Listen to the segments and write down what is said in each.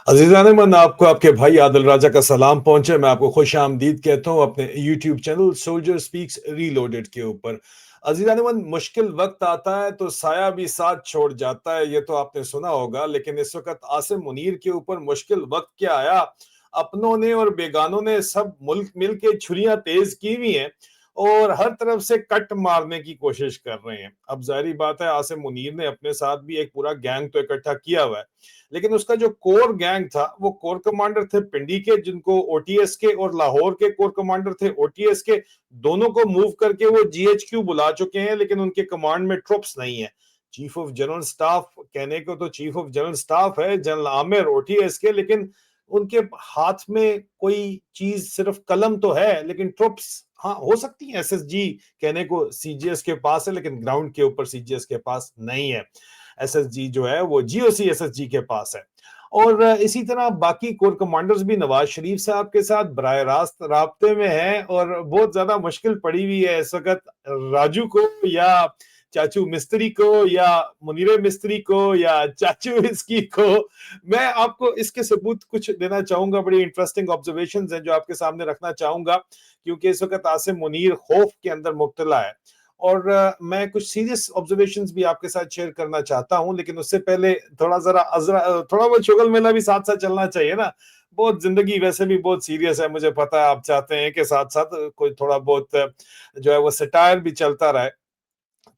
अजीज़ान मन आपको आपके भाई आदिल राजा का सलाम पहुंचे। मैं आपको खुश आमदीद कहता हूं अपने YouTube channel soldier speaks reloaded के ऊपर। अजीज़ान मन मुश्किल वक्त आता है तो साया भी साथ छोड़ जाता है, ये तो आपने सुना होगा। लेकिन इस वक्त आसिम मुनीर के ऊपर मुश्किल वक्त क्या आया, अपनों ने और बेगानों ने सब मुल्क मिल के छुरियां तेज की हुई हैं और हर तरफ से कट मारने की कोशिश कर रहे हैं। अब जाहिर बात है, आसिम मुनीर ने अपने साथ भी एक पूरा गैंग तो इकट्ठा किया हुआ है, लेकिन उसका जो कोर गैंग था वो कोर कमांडर थे पिंडी के, जिनको ओटीएस के, और लाहौर के कोर कमांडर थे ओटीएस के। दोनों को मूव करके वो जीएचक्यू बुला चुके हैं, लेकिन उनके कमांड में ट्रुप्स नहीं है। चीफ ऑफ जनरल स्टाफ कहने को तो चीफ ऑफ जनरल स्टाफ है जनरल आमिर ओटीएस के, लेकिन उनके हाथ में कोई चीज सिर्फ कलम तो है, लेकिन ट्रुप्स हाँ हो सकती है एसएसजी कहने को सीजीएस के पास है, लेकिन ग्राउंड के ऊपर सीजीएस के पास नहीं है। एसएसजी जो है वो जीओसी एसएसजी के पास है। और इसी तरह बाकी कोर कमांडर्स भी नवाज शरीफ साहब के साथ बराह रास्त राब्ते में हैं, और बहुत ज्यादा मुश्किल पड़ी हुई है इस वक्त राजू को या चाचू मिस्त्री को या मुनीरे मिस्त्री को या चाचू इसकी को। मैं आपको इसके सबूत कुछ देना चाहूंगा, बड़ी इंटरेस्टिंग ऑब्जर्वेशंस हैं जो आपके सामने रखना चाहूंगा, क्योंकि इस वक्त आसिम मुनीर खौफ के अंदर मुब्तला है। और मैं कुछ सीरियस ऑब्जर्वेशंस भी आपके साथ शेयर करना चाहता हूं, लेकिन उससे पहले थोड़ा बहुत शुगल मेला भी साथ साथ चलना चाहिए ना। बहुत जिंदगी वैसे भी बहुत सीरियस है, मुझे पता है। आप चाहते हैं कि साथ साथ कोई थोड़ा बहुत जो है वो सटायर भी चलता रहे,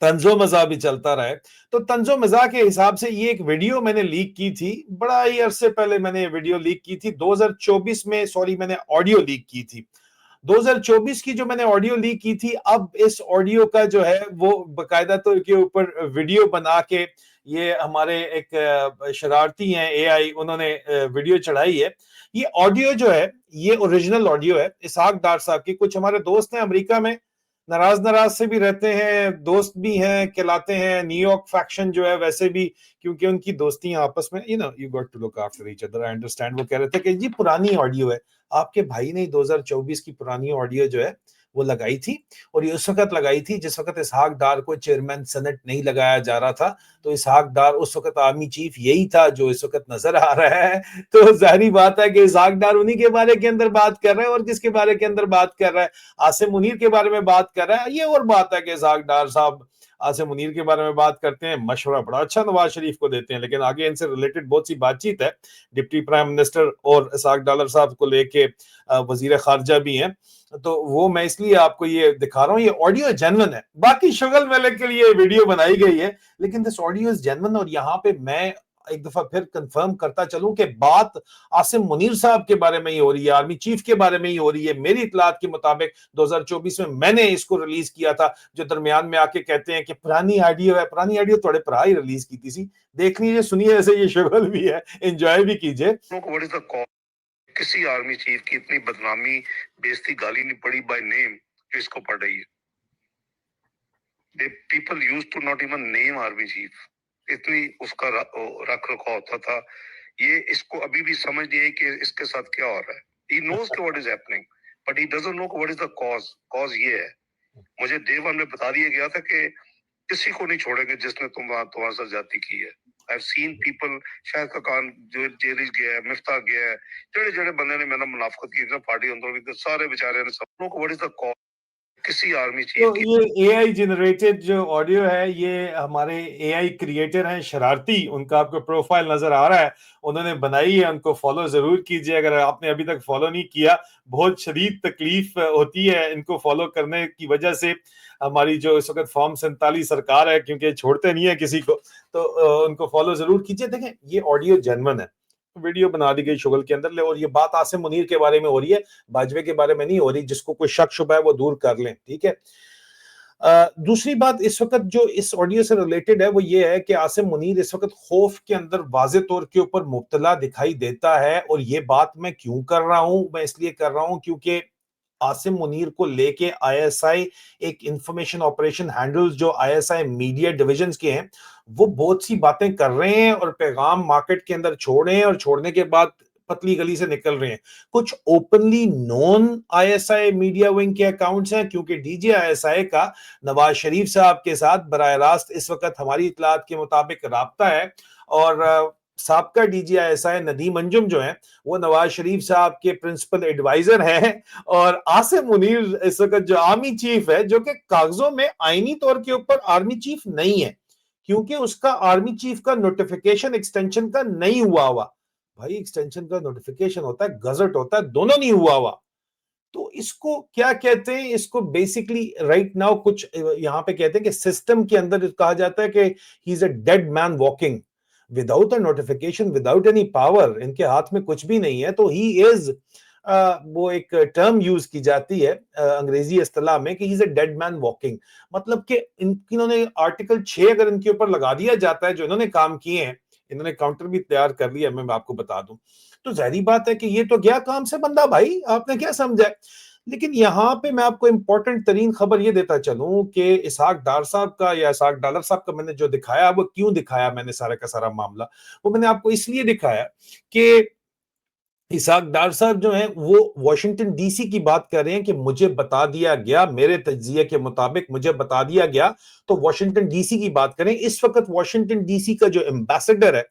तंजो मजा भी चलता रहे। तो तंजो मजा के हिसाब से ये एक वीडियो मैंने लीक की थी, बड़ा ही अरसे पहले मैंने ये वीडियो लीक की थी 2024 में। सॉरी, मैंने ऑडियो लीक की थी 2024 की, जो मैंने ऑडियो लीक की थी। अब इस ऑडियो का जो है वो बकायदा तो के ऊपर वीडियो बना के ये हमारे एक शरारती हैं एआई, उन्होंने वीडियो चढ़ाई है। ये ऑडियो जो है ये ओरिजिनल ऑडियो है इसहाक डार साहब की। कुछ हमारे दोस्त हैं अमेरिका में, नाराज नाराज से भी रहते हैं, दोस्त भी हैं, कहलाते हैं न्यूयॉर्क फैक्शन जो है वैसे भी, क्योंकि उनकी दोस्तियां आपस में you got to look after each other, I understand. वो कह रहे थे कि जी पुरानी ऑडियो है, आपके भाई ने 2024 की पुरानी ऑडियो जो है वो लगाई थी, और ये उस वक्त लगाई थी जिस वक्त इसहाक डार को चेयरमैन सेनेट नहीं लगाया जा रहा था। तो इसहाक डार उस वक्त आर्मी चीफ यही था जो इस वक्त नजर आ रहा है। तो जाहिर बात है कि इसहाक डार उन्हीं के बारे के अंदर बात कर रहे हैं, और किसके बारे के अंदर बात कर रहा है, आसिम मुनीर के बारे में बात कर रहा है। ये और बात है कि इसहाक डार साहब आसिम मुनीर के बारे में बात करते हैं, मशवरा बड़ा अच्छा नवाज शरीफ को देते हैं, लेकिन आगे इनसे रिलेटेड बहुत सी बातचीत है। डिप्टी प्राइम मिनिस्टर और इसहाक डार साहब को लेके वजीर खारजा भी हैं, तो वो मैं इसलिए आपको ये दिखा रहा हूँ। ये ऑडियो जेन्युइन है, बाकी शुगल मेले के लिए वीडियो बनाई गई है, लेकिन दिस ऑडियो इज जेन्युइन। और यहाँ पे मैं एक दफा फिर कंफर्म करता चलूं कि बात आसिम मुनीर साहब के बारे में ही हो रही है, आर्मी चीफ के बारे में ही हो रही है। मेरी इतलात के मुताबिक 2024 में मैंने इसको रिलीज किया था, जो दरमियान में आके कहते हैं कि पुरानी ऑडियो है। पुरानी ऑडियो थोड़े परा ही रिलीज की थी। देख लीजिए, सुनिए, ऐसे ये शुगल भी है, एंजॉय भी कीजिए। किसी आर्मी चीफ की इतनी बदनामी, बेइज्जती, गाली नहीं पड़ी बाय नेम जो इसको पड़ रही है। People use to not even name army chief, इतनी उसका रख रखाव होता था। ये इसको अभी भी समझ नहीं है कि इसके साथ क्या हो रहा है। ही नोज के what is happening, but he doesn't know what is the cause. Cause ये है, मुझे डे वन में बता दिया गया था कि किसी को नहीं छोड़ेंगे जिसने तुम्हारे साथ ज्यादती की है। I've seen people, शायद का कान जो जेल गया है, मिफ्ता गया है, जड़े जड़े बंदे ने मैंने मुनाफकत की ना पार्टी अंदर, सारे बेचारे ने सब लोग व्हाट इज द कॉज किसी आर्मी चीफ तो की। ये एआई जनरेटेड जो ऑडियो है, ये हमारे एआई क्रिएटर हैं शरारती, उनका आपको प्रोफाइल नजर आ रहा है, उन्होंने बनाई है। उनको फॉलो जरूर कीजिए अगर आपने अभी तक फॉलो नहीं किया। बहुत शदीद तकलीफ होती है इनको फॉलो करने की वजह से। हमारी जो इस वक्त फॉर्म 47 सरकार है, क्योंकि छोड़ते नहीं है किसी को, तो उनको फॉलो जरूर कीजिए। देखें, ये ऑडियो जेन्युइन है, वीडियो बना दी गई शुगल के अंदर ले, और ये बात आसिम मुनीर के बारे में हो रही है, बाजवे के बारे में नहीं हो रही। जिसको कोई शक शुबा है वो दूर कर लें, ठीक है। दूसरी बात इस वक्त जो इस ऑडियो से रिलेटेड है वो ये है कि आसिम मुनीर इस वक्त खौफ के अंदर वाज़े तौर के ऊपर मुब्तला दिखाई देता है। और ये बात मैं क्यों कर रहा हूं, मैं इसलिए कर रहा हूं क्योंकि आसिम मुनीर को लेके आईएसआई एक इंफॉर्मेशन ऑपरेशन हैंडल्स जो आईएसआई मीडिया डिविजन के हैं, वो बहुत सी बातें कर रहे हैं और पैगाम मार्केट के अंदर छोड़ रहे हैं, और छोड़ने के बाद पतली गली से निकल रहे हैं। कुछ openly non ISI media wing के अकाउंट्स हैं, क्योंकि डीजी आईएसआई का नवाज शरीफ साहब के साथ बराह रास्त इस वक्त हमारी इतलात के मुताबिक राब्ता है। और साबका डीजीआईएसआई नदीम अंजुम जो है वो नवाज शरीफ साहब के प्रिंसिपल एडवाइजर हैं, और आसिम मुनीर इस वक्त जो आर्मी चीफ है, जो कि कागजों में आईनी तौर के ऊपर आर्मी चीफ नहीं है, क्योंकि उसका आर्मी चीफ का नोटिफिकेशन एक्सटेंशन का नहीं हुआ हुआ। भाई एक्सटेंशन का नोटिफिकेशन होता है, गजट होता है, दोनों नहीं हुआ हुआ। तो इसको क्या कहते हैं, इसको बेसिकली राइट नाउ कुछ यहां पे कहते हैं कि सिस्टम के अंदर कहा जाता है कि he is a dead man walking without a notification, without any power, इनके हाथ में कुछ भी नहीं है। तो ही इज वो एक टर्म यूज की जाती है अंग्रेजी इस्तिलाह में कि he is a dead man walking. मतलब कि इन्होंने आर्टिकल 6 अगर इनके ऊपर लगा दिया जाता है, जो इन्होंने काम किए हैं, इन्होंने काउंटर भी तैयार कर लिया, मैं आपको बता दूं, तो जाहिर बात है कि ये तो गया काम से बंदा, भाई आपने क्या समझा है। लेकिन यहां पे मैं आपको इंपॉर्टेंट तरीन खबर ये देता चलूं कि इसहाक डार साहब का, या इसहाक डालर साहब का मैंने जो दिखाया, वो क्यों दिखाया मैंने सारा का सारा मामला, वो मैंने आपको इसलिए दिखाया कि इसहाक डार साहब जो हैं वो वॉशिंगटन डीसी की बात कर रहे हैं कि मुझे बता दिया गया, मेरे तज्जिये के मुताबिक मुझे बता दिया गया। तो वॉशिंगटन डीसी की बात करें, इस वक्त वॉशिंगटन डीसी का जो एम्बेसडर है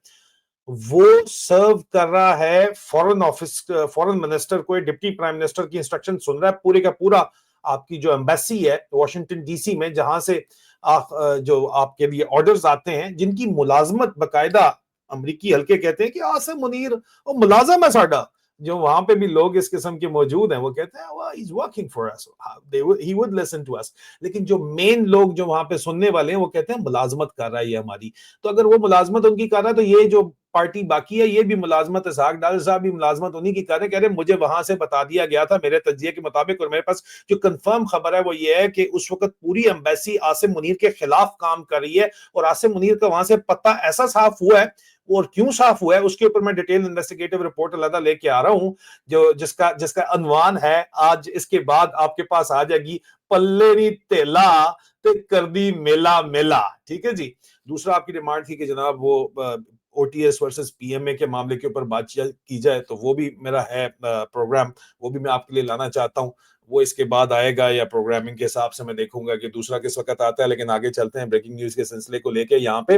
वो सर्व कर रहा है फॉरेन ऑफिस, फॉरेन मिनिस्टर को, डिप्टी प्राइम मिनिस्टर की इंस्ट्रक्शन सुन रहा है पूरे का पूरा। आपकी जो एम्बेसी है वॉशिंगटन डीसी में, जहां से जो आपके लिए ऑर्डर्स आते हैं, जिनकी मुलाजमत बकायदा अमरीकी हल्के कहते हैं कि आसिम मुनीर वो मुलाजम है साडा। जो वहां पे भी लोग इस किस्म के मौजूद हैं वो कहते हैं he is working for us, he would listen to us. लेकिन जो मेन लोग जो वहां पे सुनने वाले हैं वो कहते हैं मुलाजमत कर रहा है ये हमारी। तो अगर वो मुलाजमत उनकी कर रहा है, तो ये जो पार्टी बाकी है ये भी मुलाजमत, इसहाक डार साहब भी मुलाजमत उन्हीं की कर रहे हैं। कह रहे मुझे वहां से बता दिया गया था मेरे तज्जिये के मुताबिक, और मेरे पास जो कंफर्म खबर है वो ये है कि उस वक्त पूरी एम्बेसी आसिम मुनीर के खिलाफ काम कर रही है, और आसिम मुनीर का वहां से पत्ता ऐसा साफ हुआ है, और क्यों साफ हुआ है उसके ऊपर मैं डिटेल इन्वेस्टिगेटिव रिपोर्ट अलग लेके आ रहा हूं, जो जिसका जिसका अनवान है आज इसके बाद आपके पास आ जाएगी, पल्ले नी तेला ते कर दी मेला मेला। ठीक है जी। दूसरा आपकी डिमांड थी कि जनाब वो ओटीएस वर्सेस पीएमए के मामले के ऊपर बातचीत की जाए, तो वो भी मेरा है प्रोग्राम, वो भी मैं आपके लिए लाना चाहता हूं। वो इसके बाद आएगा, या प्रोग्रामिंग के हिसाब से मैं देखूंगा कि दूसरा किस वक्त आता है। लेकिन आगे चलते हैं ब्रेकिंग न्यूज के सिलसिले को लेके। यहाँ पे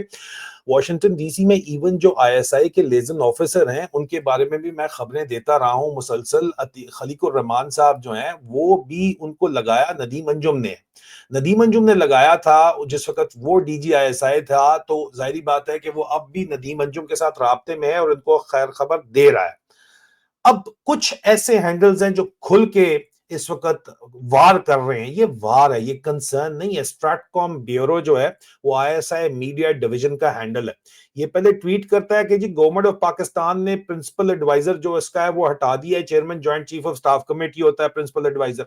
वॉशिंगटन डीसी में इवन जो आईएसआई के लेजन ऑफिसर हैं उनके बारे में भी मैं खबरें देता रहा हूं मुसलसल। खलीकुर रहमान साहब जो हैं वो भी, उनको लगाया नदीम अंजुम ने, नदीम अंजुम ने लगाया था जिस वक्त वो डीजीआईएसआई था। तो जाहिर बात है कि वो अब भी नदीम अंजुम के साथ राब्ते में है और उनको खैर खबर दे रहा है। अब कुछ ऐसे हैंडल्स हैं जो खुल के इस वक्त वार कर रहे हैं। ये वार है, ये कंसर्न नहीं है। स्ट्रैटकॉम ब्यूरो जो है वो आईएसआई मीडिया डिवीजन का हैंडल है। ये पहले ट्वीट करता है कि जी गवर्नमेंट ऑफ पाकिस्तान ने प्रिंसिपल एडवाइजर जो इसका है वो हटा दिया है। Chairman joint chief of staff committee होता है प्रिंसिपल एडवाइजर।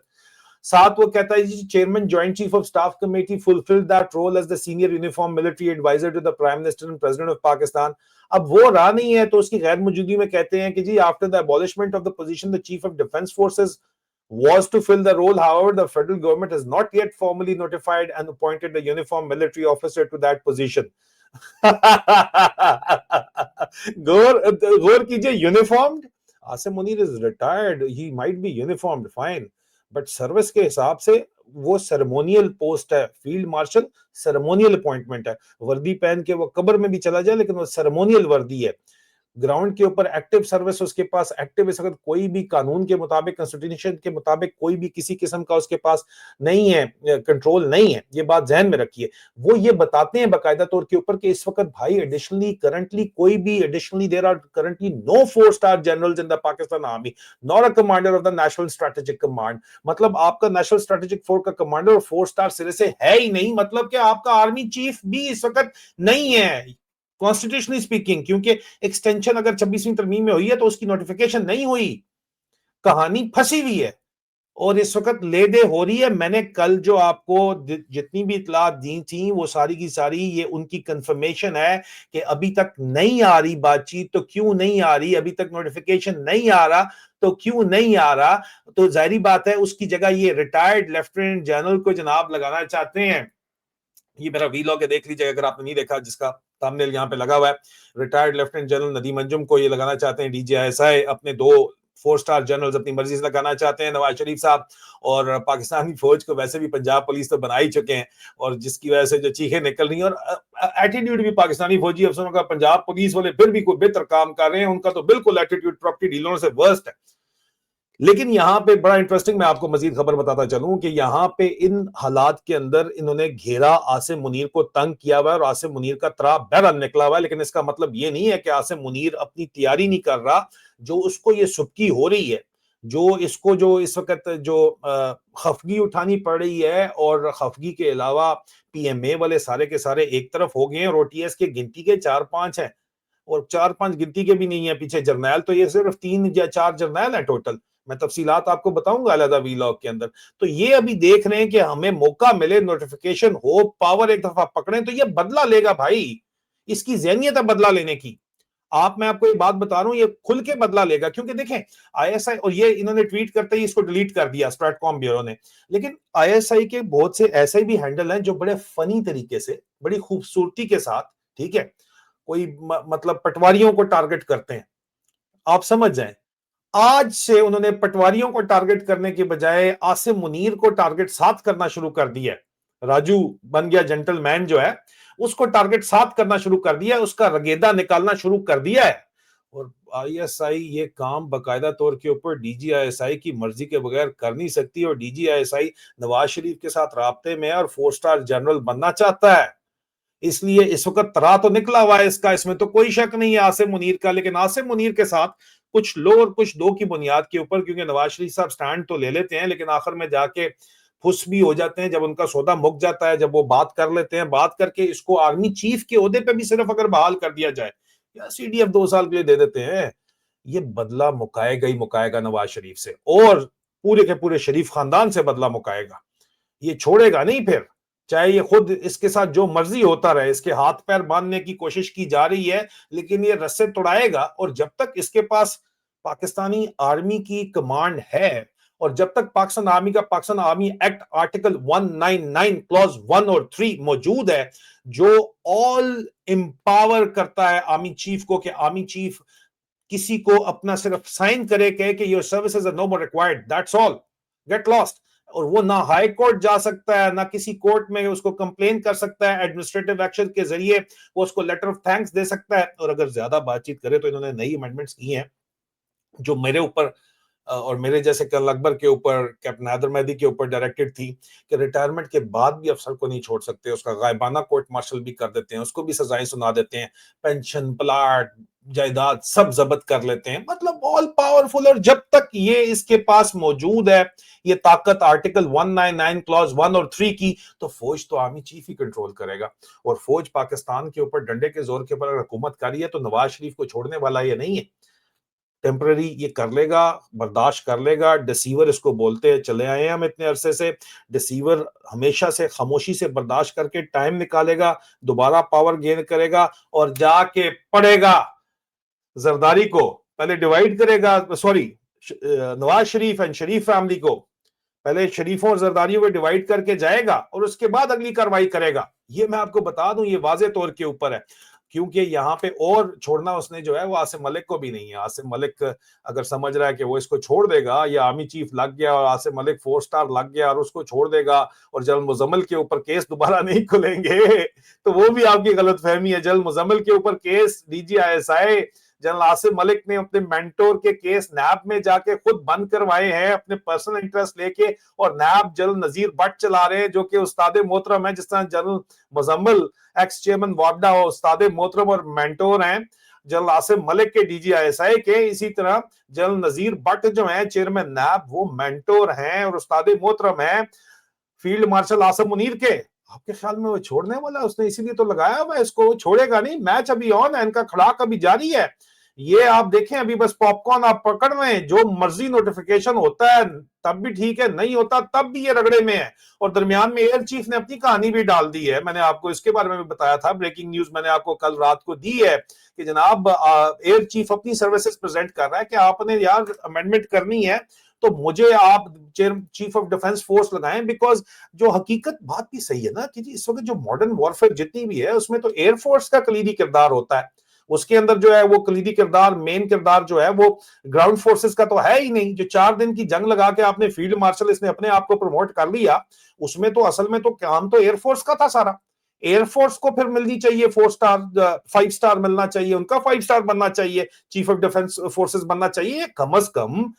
साथ वो कहता है जी chairman joint chief of staff committee fulfilled that role as the senior uniform military adviser to the prime minister and president of Pakistan. अब वो रहा नहीं है तो उसकी गैर मौजूदगी में कहते हैं कि जी after the abolishment of the position the chief of defence forces was to fill the role. However, the federal government has not yet formally notified and appointed the uniform military officer to that position. गौर कीजिए, uniformed, Asim Munir is retired, he might be uniformed fine, but service के हिसाब से वो ceremonial post है। Field marshal ceremonial appointment है। वर्दी पहन के वो कब्र में भी चला जाए लेकिन वो सेरेमोनियल वर्दी है। ग्राउंड के ऊपर एक्टिव सर्विस उसके पास एक्टिव इस वक्त कोई भी कानून के मुताबिक, कॉन्स्टिट्यूशन के मुताबिक कोई भी किसी किस्म का उसके पास नहीं है, कंट्रोल नहीं है। ये बात ध्यान में रखिए। वो ये बताते हैं बाकायदा तौर के ऊपर कि इस वक्त भाई एडिशनली करंटली कोई भी additionally there are currently no four star generals in the Pakistan army, not a commander of the national strategic command. मतलब आपका नेशनल स्ट्रेटेजिक फोर्स का कमांडर 4-स्टार सिरे से है ही नहीं। मतलब कि आपका आर्मी चीफ भी इस वक्त नहीं है कॉन्स्टिट्यूशनली स्पीकिंग, क्योंकि एक्सटेंशन अगर 26वीं तरमीम में हुई है तो उसकी नोटिफिकेशन नहीं हुई, कहानी फंसी हुई है और इस वक्त ले दे हो रही है। मैंने कल जो आपको जितनी भी इतला दी थी वो सारी की सारी ये उनकी कंफर्मेशन है कि अभी तक नहीं आ रही बातचीत। तो क्यों नहीं आ रही? अभी तक नोटिफिकेशन नहीं आ रहा तो क्यों नहीं आ रहा? तो जाहिर बात है उसकी जगह ये रिटायर्ड लेफ्टिनेंट जनरल को जनाब लगाना चाहते हैं। ये मेरा वीलॉग है, देख लीजिएगा अगर आपने नहीं देखा, जिसका थंबनेल यहाँ पे लगा हुआ है। Retired lieutenant general Nadeem Anjum को ये लगाना चाहते हैं डीजीआईएसआई अपने 2 4 स्टार जनरल्स अपनी मर्जी से लगाना चाहते हैं नवाज शरीफ साहब, और पाकिस्तानी फौज को वैसे भी पंजाब पुलिस तो बना ही चुके हैं, और जिसकी वजह से जो चीखें निकल रही हैं, और एटीट्यूड भी पाकिस्तानी फौजी अफसरों का पंजाब पुलिस वाले फिर भी कोई बेहतर काम कर रहे हैं, उनका तो बिल्कुल एटीट्यूड प्रॉपर्टी डीलरों से वर्स्ट है। लेकिन यहां पे बड़ा इंटरेस्टिंग, मैं आपको मजीद खबर बताता चलूं कि यहां पे इन हालात के अंदर इन्होंने घेरा आसिम मुनीर को, तंग किया हुआ है, और आसिम मुनीर का तरा बहरहाल निकला हुआ है। लेकिन इसका मतलब ये नहीं है कि आसिम मुनीर अपनी तैयारी नहीं कर रहा। जो उसको ये सुबकी हो रही है, जो इसको जो इस वक्त जो खफगी उठानी पड़ रही है, और खफगी के अलावा पीएमए वाले सारे के सारे एक तरफ हो गए हैं, और ओटीएस के गिनती के 4-5 हैं, और 4-5 गिनती के भी नहीं है पीछे जर्नैल, तो ये सिर्फ 3 या 4 जर्नैल है टोटल। मैं तफसीलात आपको बताऊंगा अलहदा वीलॉग के अंदर। तो ये अभी देख रहे हैं कि हमें मौका मिले, नोटिफिकेशन हो, पावर एक दफा पकड़े तो ये बदला लेगा भाई। इसकी जहनियत है बदला लेने की। मैं आपको एक बात बता रहा हूं, ये खुल के बदला लेगा, क्योंकि देखें आईएसआई, और ये इन्होंने ट्वीट करते ही इसको डिलीट कर दिया स्ट्रैटकॉम ब्यूरो ने, लेकिन आईएसआई के बहुत से ऐसे भी हैंडल हैं जो बड़े फनी तरीके से, बड़ी खूबसूरती के साथ, ठीक है, कोई मतलब पटवारियों को टारगेट करते हैं। आप समझ जाएं, आज से उन्होंने पटवारियों को टारगेट करने के बजाय आसिम मुनीर को टारगेट साथ करना शुरू कर दिया है। राजू बन गया जेंटलमैन जो है, उसको टारगेट साथ करना शुरू कर दिया है, उसका रगेदा निकालना शुरू कर दिया है। और आईएसआई ये काम बकायदा तौर के ऊपर डीजी आईएसआई की मर्जी के बगैर कर नहीं सकती, और डीजी आईएसआई नवाज शरीफ के साथ राब्ते में है और 4 स्टार जनरल बनना चाहता है। इसलिए इस वक्त तरा तो निकला हुआ है इसका, इसमें तो कोई शक नहीं है आसिम मुनीर का। लेकिन आसिम मुनीर के साथ कुछ लो और कुछ दो की बुनियाद के ऊपर, क्योंकि नवाज शरीफ साहब स्टैंड तो ले लेते हैं, लेकिन आखिर में जाके फुस भी हो जाते हैं जब उनका सौदा मुक जाता है, जब वो बात कर लेते हैं, बात करके इसको आर्मी चीफ के ओहदे पे भी सिर्फ अगर बहाल कर दिया जाए, या सीडीएफ 2 साल के लिए दे देते हैं, ये बदला मुकाएगा ही मुकाएगा नवाज शरीफ से, और पूरे के पूरे शरीफ खानदान से बदला मुकाएगा। ये छोड़ेगा नहीं फिर, चाहे ये खुद इसके साथ जो मर्जी होता रहे, इसके हाथ पैर बांधने की कोशिश की जा रही है, लेकिन ये रस्से तोड़ाएगा। और जब तक इसके पास पाकिस्तानी आर्मी की कमांड है, और जब तक Pakistan army act article 199 clause 1 और 3 मौजूद है, जो ऑल एम्पावर करता है आर्मी चीफ को, कि आर्मी चीफ किसी को अपना सिर्फ साइन करे, कहे कि your services are no more required, that's all, get lost. और वो ना हाई कोर्ट जा सकता है, ना किसी कोर्ट में उसको कंप्लेन कर सकता है, एडमिनिस्ट्रेटिव एक्शन के जरिए वो उसको लेटर ऑफ थैंक्स दे सकता है। और अगर ज्यादा बातचीत करे तो इन्होंने नई अमेंडमेंट्स की हैं, जो मेरे ऊपर और मेरे जैसे कर्नल अकबर के ऊपर, कैप्टन हैदर मेहदी के ऊपर डायरेक्टेड थी कि रिटायरमेंट के बाद भी अफसर को नहीं छोड़ सकते, उसका गायबाना कोर्ट मार्शल भी कर देते हैं, उसको भी सजाएं सुना देते हैं, पेंशन, प्लाट, जायदाद सब जब्त कर लेते हैं, मतलब ऑल पावरफुल। और जब तक ये इसके पास मौजूद है ये ताकत आर्टिकल 199 क्लॉज 1 और 3 की, तो फौज तो आर्मी चीफ ही कंट्रोल करेगा। और फौज पाकिस्तान के ऊपर डंडे के जोर के ऊपर अगर हुकूमत कर रही है, तो नवाज शरीफ को छोड़ने वाला ये नहीं है। टेम्पररी ये कर लेगा, बर्दाश्त कर लेगा। डिसीवर इसको बोलते चले आए हैं हम इतने अरसे से, डिसीवर हमेशा से खामोशी से बर्दाश्त करके टाइम निकालेगा, दोबारा पावर गेन करेगा, और जाके पड़ेगा जरदारी को, पहले डिवाइड करेगा, sorry Nawaz Sharif and Sharif family को, पहले शरीफों और जरदारियों को डिवाइड करके जाएगा, और उसके बाद अगली कार्रवाई करेगा। ये मैं आपको बता दूं, ये वाजे तौर के ऊपर है, क्योंकि यहाँ पे और छोड़ना उसने जो है वो आसिम मलिक को भी नहीं है। आसिम मलिक अगर समझ रहा है कि वो इसको छोड़ देगा, या आर्मी चीफ लग गया और आसिम मलिक 4 स्टार लग गया और उसको छोड़ देगा, और जनरल मुजम्मिल के ऊपर केस दोबारा नहीं खुलेंगे, तो वो भी आपकी गलत फहमी है। जनरल मुजम्मिल के ऊपर case DG ISI general Asim Malik ने अपने मेंटोर के केस नैब में जाके खुद बंद करवाए हैं, अपने पर्सनल इंटरेस्ट लेके, और नैब जनरल नजीर भट्ट चला रहे हैं, जो कि उस्ताद मोहतरम है। जिस तरह जनरल मुजम्मिल एक्स चेयरमैन वापडा उस्ताद मोहतरम और मेंटोर हैं जनरल आसिम मलिक के डीजीआईएसआई के, इसी तरह जनरल नजीर भट्ट जो है चेयरमैन नैब, वो मेंटोर हैं और उस्ताद मोहतरम हैं फील्ड मार्शल आसिम मुनीर के। आपके ख्याल में वो छोड़ने वाला? उसने इसीलिए तो लगाया हुआ है इसको, वो छोड़ेगा नहीं। मैच अभी ऑन है, इनका खड़ाक अभी जारी है। ये आप देखें, अभी बस पॉपकॉर्न आप पकड़ रहे हैं, जो मर्जी नोटिफिकेशन होता है तब भी ठीक है, नहीं होता तब भी ये रगड़े में है। और दरमियान में एयर चीफ ने अपनी कहानी भी डाल दी है, मैंने आपको इसके बारे में भी बताया था, ब्रेकिंग न्यूज मैंने आपको कल रात को दी है कि जनाब एयर चीफ अपनी सर्विसेज प्रेजेंट कर रहा है कि आपने यार अमेंडमेंट करनी है तो मुझे आप चीफ ऑफ डिफेंस फोर्स लगाएं। बिकॉज जो हकीकत बात भी सही है ना कि जी इस वक्त जो मॉडर्न वॉरफेयर जितनी भी है उसमें तो एयरफोर्स का कलीदी किरदार होता है। उसके अंदर जो है वो कलीदी किरदार, मेन किरदार जो है वो ग्राउंड फोर्सेस का तो है ही नहीं। जो 4 दिन की जंग लगा के आपने फील्ड मार्शल इसने अपने आप को प्रमोट कर लिया, उसमें तो असल में तो काम तो एयरफोर्स का था सारा। एयरफोर्स को फिर मिलनी चाहिए 4 स्टार, 5 स्टार मिलना चाहिए, उनका 5 स्टार बनना चाहिए, चीफ ऑफ डिफेंस फोर्सेस बनना चाहिए। कम अज कम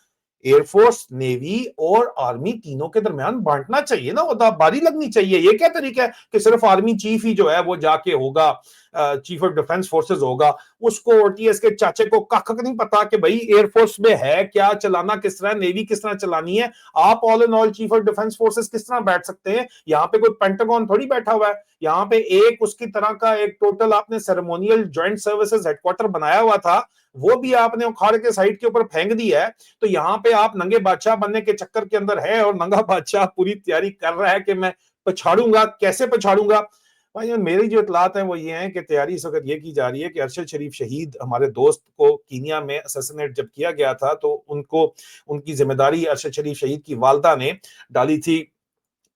एयरफोर्स, नेवी और आर्मी तीनों के दरमियान बांटना चाहिए ना, बारी लगनी चाहिए। ये क्या तरीका है कि सिर्फ आर्मी चीफ ही जो है वो जाके होगा, चीफ ऑफ डिफेंस फोर्सेस होगा, उसको ओटीएस के चाचे को कख नहीं पता कि भाई एयरफोर्स में है क्या, चलाना किस तरह, नेवी किस तरह चलानी है। आप all in all chief of defence forces किस तरह बैठ सकते हैं? यहाँ पे कोई पेंटागन थोड़ी बैठा हुआ है, यहाँ पे एक उसकी तरह का एक टोटल आपने सेरेमोनियल ज्वाइंट सर्विसेज हेडक्वार्टर बनाया हुआ था, वो भी आपने उखाड़ के साइड के ऊपर फेंक दिया है। तो यहाँ पे आप नंगे बादशाह बनने के चक्कर के अंदर है, और नंगा बादशाह पूरी तैयारी कर रहा है कि मैं पछाड़ूंगा, कैसे पछाड़ूंगा। भाई मेरी जो इतलात है वो ये है कि तैयारी इस वक्त ये की जा रही है कि अरशद शरीफ शहीद, हमारे दोस्त को कीनिया में असैसिनेट जब किया गया था तो उनको, उनकी जिम्मेदारी अरशद शरीफ शहीद की वालदा ने डाली थी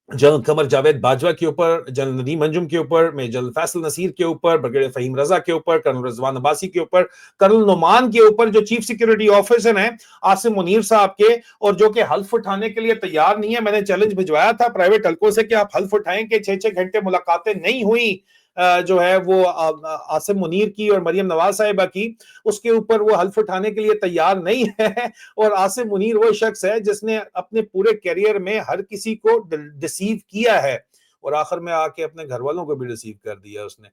जनरल कमर जावेद बाजवा के ऊपर, जनरल नदीम अंजुम के ऊपर, मेजर फैसल नसीर के ऊपर, ब्रिगेडियर फहीम रजा के ऊपर, कर्नल रिजवान अब्बासी के ऊपर, कर्नल नुमान के ऊपर जो चीफ सिक्योरिटी ऑफिसर हैं आसिम मुनीर साहब के, और जो कि हल्फ उठाने के लिए तैयार नहीं है। मैंने चैलेंज भिजवाया था प्राइवेट हल्कों से कि आप हल्फ उठाएं कि 6-6 घंटे मुलाकातें नहीं हुई जो है वो आसिम मुनीर की और मरियम नवाज साहिबा की, उसके ऊपर वो हल्फ उठाने के लिए तैयार नहीं है। और आसिम मुनीर वो शख्स है जिसने अपने पूरे करियर में हर किसी को डिसीव किया है, और आखिर में आके अपने घर वालों को भी डिसीव कर दिया उसने।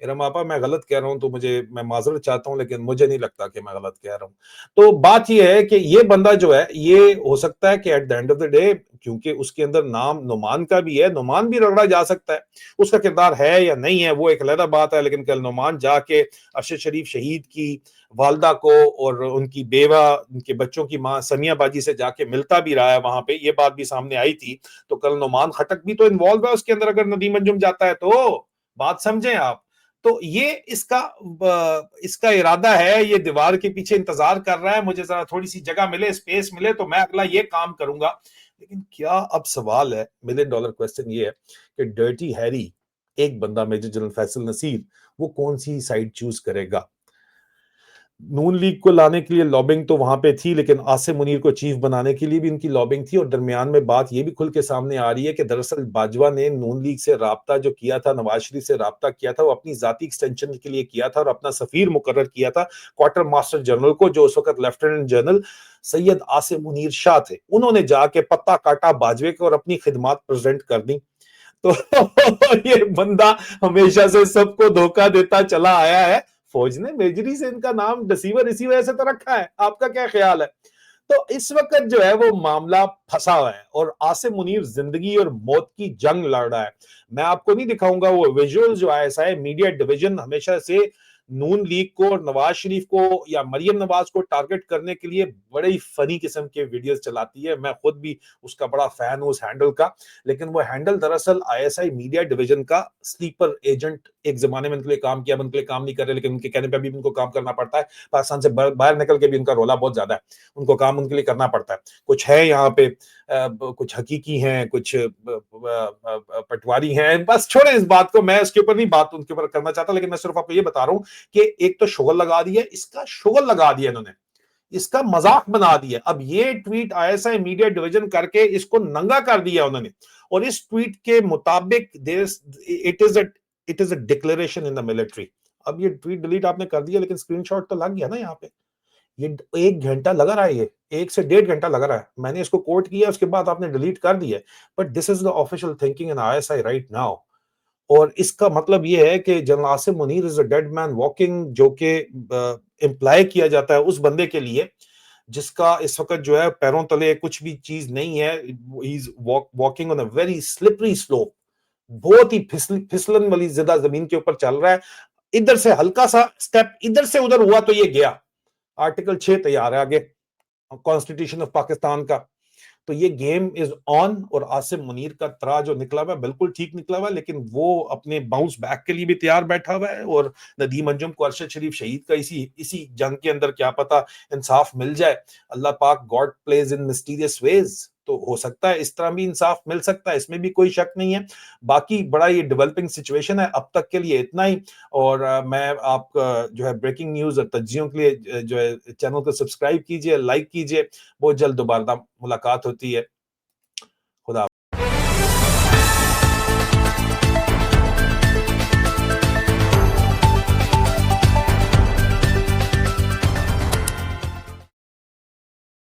इरम आपा, मैं गलत कह रहा हूं तो मैं माजरत चाहता हूं, लेकिन मुझे नहीं लगता कि मैं गलत कह रहा हूं। तो बात यह है कि ये बंदा जो है, ये हो सकता है कि at the end of the day, क्योंकि उसके अंदर नाम नुमान का भी है, नुमान भी रगड़ा जा सकता है, उसका किरदार है या नहीं है वो एक अलग बात है। लेकिन कल नुमान जाके अरशद शरीफ शहीद की वालदा को और उनकी बेवा, उनके बच्चों की मां समिया बाजी से जाके मिलता भी रहा है, वहां पे ये बात भी सामने आई थी। तो कल नुमान खटक भी तो इन्वॉल्व है उसके अंदर, अगर नदीम अंजुम जाता है तो बात समझें आप। तो ये इसका इरादा है, ये दीवार के पीछे इंतजार कर रहा है, मुझे जरा थोड़ी सी जगह मिले, स्पेस मिले तो मैं अगला ये काम करूंगा। लेकिन क्या अब सवाल है, मिलियन डॉलर क्वेश्चन ये है कि डर्टी हैरी, एक बंदा मेजर जनरल फैसल नसीर, वो कौन सी साइड चूज करेगा? नून लीग को लाने के लिए लॉबिंग तो वहां पे थी, लेकिन आसिम मुनीर को चीफ बनाने के लिए भी इनकी लॉबिंग थी। और दरमियान में बात ये भी खुल के सामने आ रही है कि दरअसल बाजवा ने नून लीग से राब्ता जो किया था, नवाज शरीफ से राब्ता किया था, वो अपनी जाती एक्सटेंशन के लिए किया था, और अपना सफीर मुकर्रर किया था क्वार्टर मास्टर जनरल को, जो उस वक्त लेफ्टिनेंट जनरल सैयद आसिम मुनीर शाह थे। उन्होंने जाके पत्ता काटा बाजवे को और अपनी खिदमात प्रेजेंट कर दी। तो ये बंदा हमेशा से सबको धोखा देता चला आया है। फौज ने मेजरी से इनका नाम डिसीवर इसी वजह से तो रखा है। आपका क्या ख्याल है? तो इस वक्त जो है वो मामला फंसा हुआ है, और आसिम मुनीर जिंदगी और मौत की जंग लड़ रहा है। मैं आपको नहीं दिखाऊंगा वो विजुअल जो आईएसआई मीडिया डिवीजन हमेशा से नून लीग को और नवाज शरीफ को या मरियम नवाज को टारगेट करने के लिए बड़े ही फनी किस्म के वीडियोस चलाती है। मैं खुद भी उसका बड़ा फैन हूं उस हैंडल का। लेकिन वो हैंडल दरअसल आईएसआई मीडिया डिवीजन का स्लीपर एजेंट, एक जमाने में उनके लिए काम किया, उनके लिए काम नहीं कर रहे, लेकिन उनके कहने पर भी उनको काम करना पड़ता है। पाकिस्तान से बाहर निकल के भी उनका रोला बहुत ज्यादा है, उनको काम उनके लिए करना पड़ता है। कुछ है यहाँ पे, कुछ हकीकी हैं, कुछ पटवारी हैं, बस छोड़े इस बात को, मैं इसके ऊपर नहीं बात उनके ऊपर करना चाहता। लेकिन मैं सिर्फ आपको ये बता रहा हूं कि एक तो शुगल लगा दी है, इसका शुगल लगा दिया इन्होंने, इसका मजाक बना दिया। अब ये ट्वीट आईएसआई मीडिया डिवीजन करके इसको नंगा कर दिया उन्होंने, और इस ट्वीट के मुताबिक it is a declaration in the military. अब ये ट्वीट डिलीट आपने कर दिया, लेकिन स्क्रीनशॉट तो लग गया ना यहाँ पे। ये 1 घंटा लगा रहा है, ये 1 से 1.5 घंटा लगा रहा है। मैंने इसको कोट किया, उसके बाद आपने डिलीट कर दिया। But this is the official thinking in ISI right now. और इसका मतलब ये है कि general Asim Munir is a dead man walking, जो कि इंप्लाई किया जाता है उस बंदे के लिए जिसका इस वक्त जो है पैरों तले कुछ भी चीज नहीं है। He is walking on a very slippery slope, बहुत ही फिसलन वाली ज्यादा जमीन के ऊपर चल रहा है। इधर से हल्का सा स्टेप इधर से उधर हुआ तो ये गया। आर्टिकल 6 तैयार है आगे कॉन्स्टिट्यूशन ऑफ पाकिस्तान का। तो ये गेम इज ऑन, और आसिम मुनीर का तरा जो निकला हुआ बिल्कुल ठीक निकला हुआ, लेकिन वो अपने बाउंस बैक के लिए भी तैयार बैठा हुआ है। और नदीम अंजुम को अरशद शरीफ शहीद का इसी जंग के अंदर क्या पता इंसाफ मिल जाए। अल्लाह पाक, God plays in mysterious ways. तो हो सकता है इस तरह भी इंसाफ मिल सकता है, इसमें भी कोई शक नहीं है। बाकी बड़ा ये डेवलपिंग सिचुएशन है, अब तक के लिए इतना ही। और मैं आपका जो है ब्रेकिंग न्यूज़ और तज्जियों के लिए जो है चैनल को सब्सक्राइब कीजिए, लाइक कीजिए। बहुत जल्द दोबारा मुलाकात होती है।